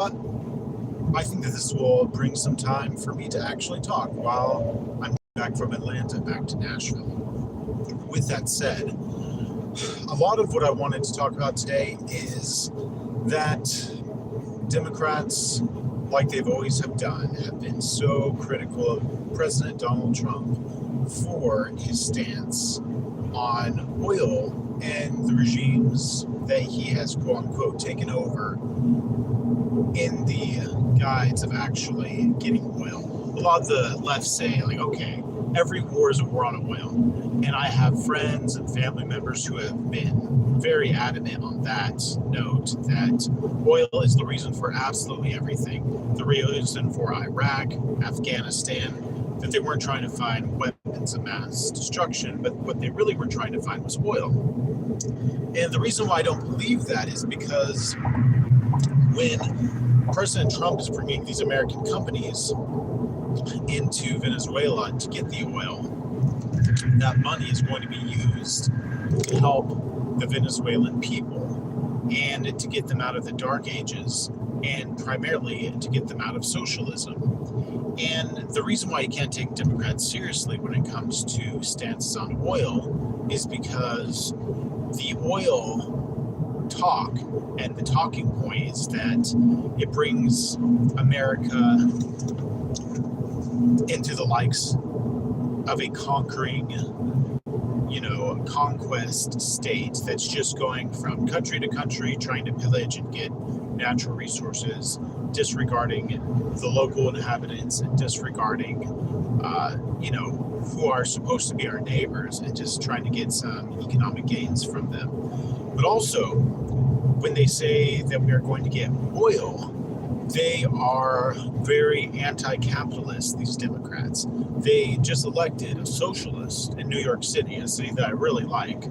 I think that this will bring some time for me to actually talk while I'm back from Atlanta back to Nashville. With that said, a lot of what I wanted to talk about today is that Democrats, like they've always have done, have been so critical of President Donald Trump for his stance on oil and the regimes that he has, quote unquote, taken over in the guise of actually getting oil. A lot of the left say, like, okay, every war is a war on oil. And I have friends and family members who have been very adamant on that note, that oil is the reason for absolutely everything. The reason for Iraq, Afghanistan, that they weren't trying to find weapons of mass destruction, but what they really were trying to find was oil. And the reason why I don't believe that is because when President Trump is bringing these American companies into Venezuela to get the oil, that money is going to be used to help the Venezuelan people and to get them out of the dark ages, and primarily to get them out of socialism. And the reason why you can't take Democrats seriously when it comes to stances on oil is because the oil talk and the talking point is that it brings America into the likes of a conquering, conquest state that's just going from country to country, trying to pillage and get natural resources, disregarding the local inhabitants and disregarding, who are supposed to be our neighbors, and just trying to get some economic gains from them. But also, when they say that we are going to get oil, they are very anti-capitalist, these Democrats. They just elected a socialist in New York City, a city that I really like.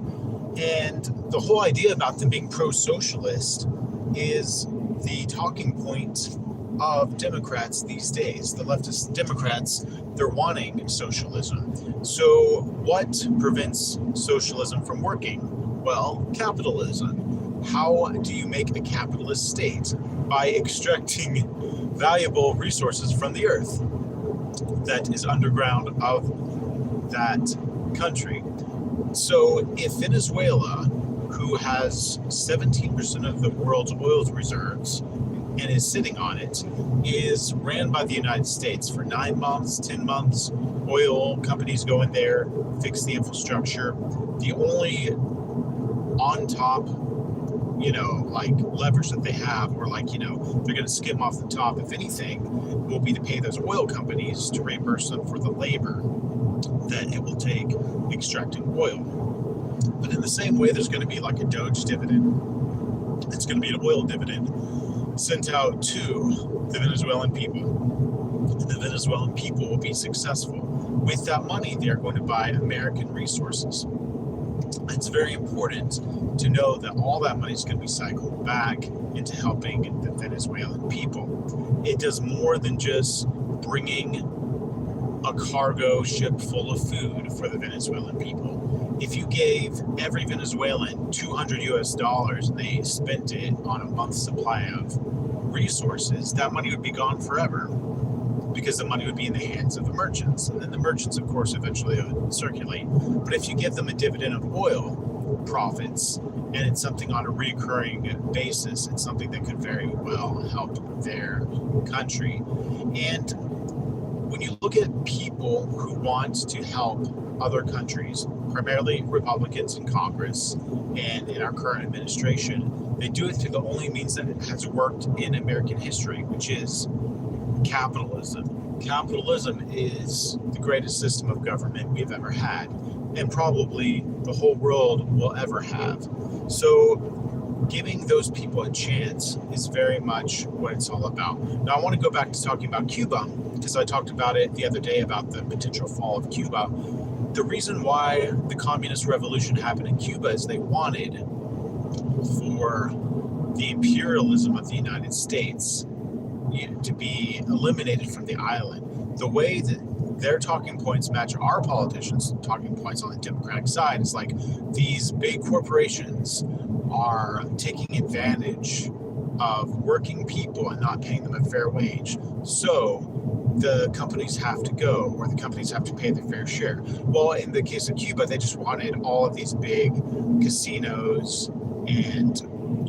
And the whole idea about them being pro-socialist is the talking point of Democrats these days. The leftist Democrats, they're wanting socialism. So what prevents socialism from working? Well, capitalism. How do you make a capitalist state? By extracting valuable resources from the earth that is underground of that country. So if Venezuela, who has 17% of the world's oil reserves and is sitting on it, is ran by the United States for 9 months, 10 months, oil companies go in there, fix the infrastructure. The only on top leverage that they have, or they're going to skim off the top, if anything, will be to pay those oil companies to reimburse them for the labor that it will take extracting oil. But in the same way, there's going to be like a Doge dividend. It's going to be an oil dividend sent out to the Venezuelan people. And the Venezuelan people will be successful. With that money, they are going to buy American resources. It's very important to know that all that money is going to be cycled back into helping the Venezuelan people. It does more than just bringing a cargo ship full of food for the Venezuelan people. If you gave every Venezuelan $200 and they spent it on a month's supply of resources, that money would be gone forever, because the money would be in the hands of the merchants. And then the merchants, of course, eventually would circulate. But if you give them a dividend of oil profits, and it's something on a recurring basis, it's something that could very well help their country. And when you look at people who want to help other countries, primarily Republicans in Congress and in our current administration, they do it through the only means that it has worked in American history, which is capitalism. Capitalism is the greatest system of government we've ever had, and probably the whole world will ever have. So giving those people a chance is very much what it's all about. Now, I want to go back to talking about Cuba, because I talked about it the other day about the potential fall of Cuba. The reason why the communist revolution happened in Cuba is they wanted for the imperialism of the United States to be eliminated from the island. The way that their talking points match our politicians' talking points on the Democratic side is like these big corporations are taking advantage of working people and not paying them a fair wage. So the companies have to go, or the companies have to pay their fair share. Well, in the case of Cuba, they just wanted all of these big casinos and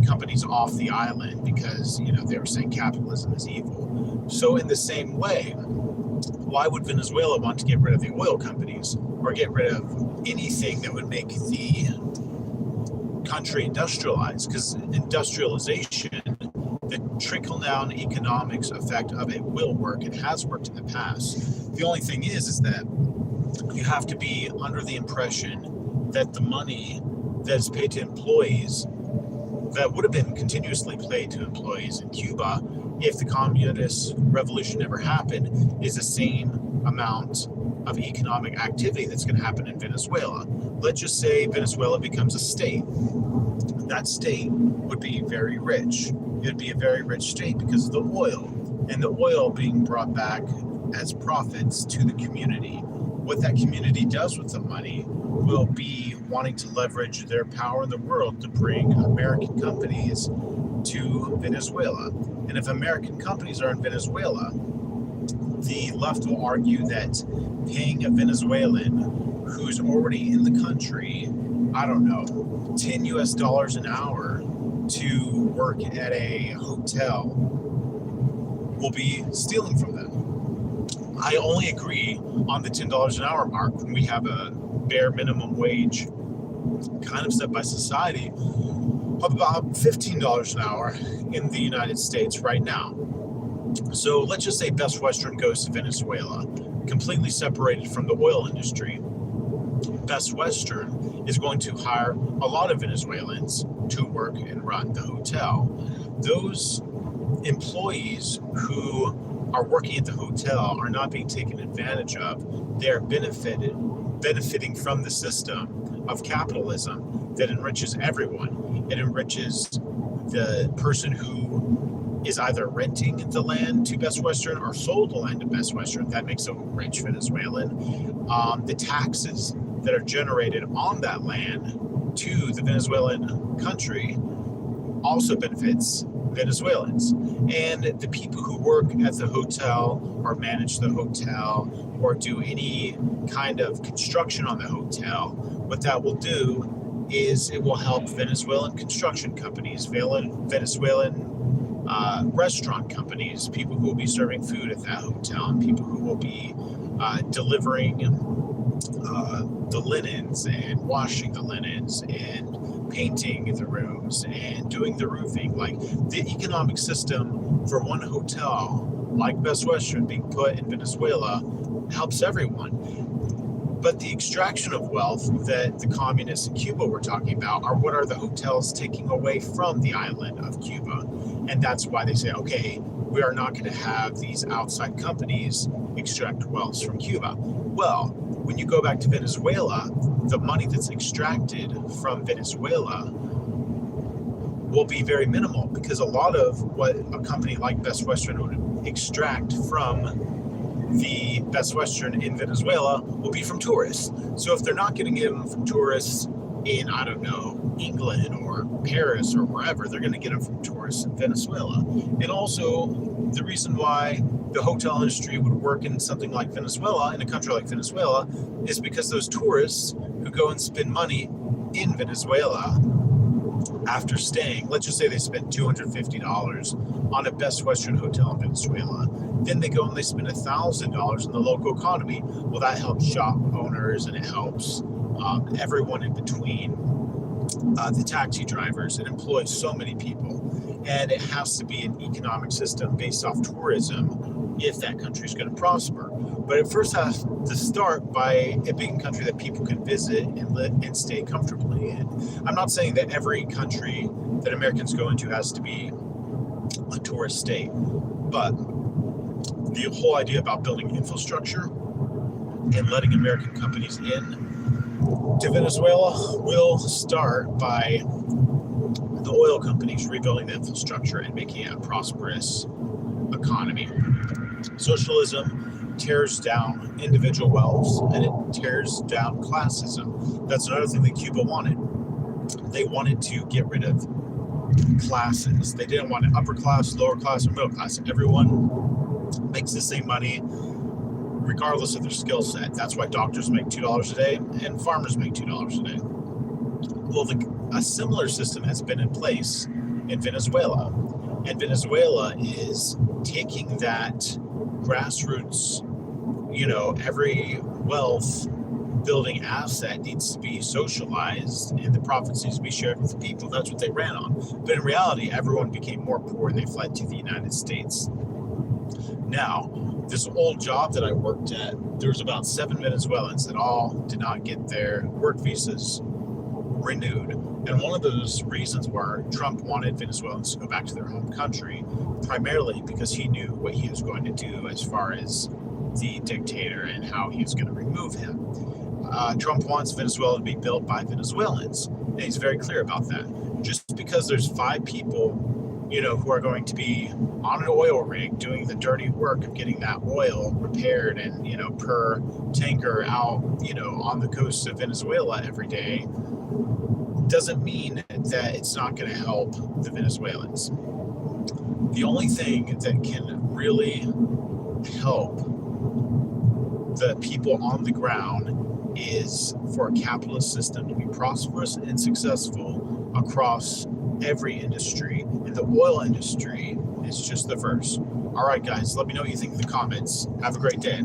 companies off the island because, they were saying capitalism is evil. So in the same way, why would Venezuela want to get rid of the oil companies or get rid of anything that would make the country industrialized? Because industrialization, the trickle-down economics effect of it will work. It has worked in the past. The only thing is that you have to be under the impression that the money that is paid to employees, that would have been continuously paid to employees in Cuba if the communist revolution never happened, is the same amount of economic activity that's going to happen in Venezuela. Let's just say Venezuela becomes a state. That state would be very rich. It would be a very rich state because of the oil, and the oil being brought back as profits to the community. What that community does with the money will be wanting to leverage their power in the world to bring American companies to Venezuela. And if American companies are in Venezuela, the left will argue that paying a Venezuelan who's already in the country, I don't know, $10 US an hour to work at a hotel will be stealing from them. I only agree on the $10 an hour mark when we have a bare minimum wage kind of set by society of about $15 an hour in the United States right now. So let's just say Best Western goes to Venezuela, completely separated from the oil industry. Best Western is going to hire a lot of Venezuelans to work and run the hotel. Those employees who are working at the hotel are not being taken advantage of. They're benefiting from the system of capitalism that enriches everyone. It enriches the person who is either renting the land to Best Western or sold the land to Best Western. That makes a rich Venezuelan. The taxes that are generated on that land to the Venezuelan country also benefits Venezuelans. And the people who work at the hotel or manage the hotel or do any kind of construction on the hotel, what that will do is it will help Venezuelan construction companies, Venezuelan restaurant companies, people who will be serving food at that hotel, and people who will be delivering the linens and washing the linens and painting the rooms and doing the roofing. Like, the economic system for one hotel like Best Western being put in Venezuela helps everyone. But the extraction of wealth that the communists in Cuba were talking about are what are the hotels taking away from the island of Cuba. And that's why they say, okay, we are not going to have these outside companies extract wealth from Cuba. Well, when you go back to Venezuela, the money that's extracted from Venezuela will be very minimal, because a lot of what a company like Best Western would extract from the Best Western in Venezuela will be from tourists. So if they're not getting it from tourists in, I don't know, England or Paris or wherever, they're going to get them from tourists in Venezuela. And also, the reason why the hotel industry would work in something like Venezuela, in a country like Venezuela, is because those tourists who go and spend money in Venezuela after staying, let's just say they spend $250 on a Best Western hotel in Venezuela, then they go and they spend $1,000 in the local economy. Well, that helps shop owners, and it helps everyone in between, the taxi drivers. It employs so many people, and it has to be an economic system based off tourism if that country is going to prosper. But it first has to start by it being a country that people can visit and live and stay comfortably in. I'm not saying that every country that Americans go into has to be a tourist state, but the whole idea about building infrastructure and letting American companies in to Venezuela will start by the oil companies rebuilding the infrastructure and making it a prosperous economy. Socialism tears down individual wealth, and it tears down classism. That's another thing that Cuba wanted. They wanted to get rid of classes. They didn't want an upper class, lower class, or middle class. Everyone makes the same money regardless of their skill set. That's why doctors make $2 a day and farmers make $2 a day. Well, a similar system has been in place in Venezuela. And Venezuela is taking that grassroots, every wealth building asset needs to be socialized and the profits needs to be shared with the people. That's what they ran on. But in reality, everyone became more poor and they fled to the United States. Now, this old job that I worked at, there was about 7 Venezuelans that all did not get their work visas renewed. And one of those reasons were Trump wanted Venezuelans to go back to their home country, primarily because he knew what he was going to do as far as the dictator and how he was going to remove him. Trump wants Venezuela to be built by Venezuelans, and he's very clear about that. Just because there's 5 people, who are going to be on an oil rig doing the dirty work of getting that oil repaired and, per tanker out, on the coast of Venezuela every day, doesn't mean that it's not going to help the Venezuelans. The only thing that can really help the people on the ground is for a capitalist system to be prosperous and successful across every industry, and the oil industry is just the first. All right, guys, let me know what you think in the comments. Have a great day.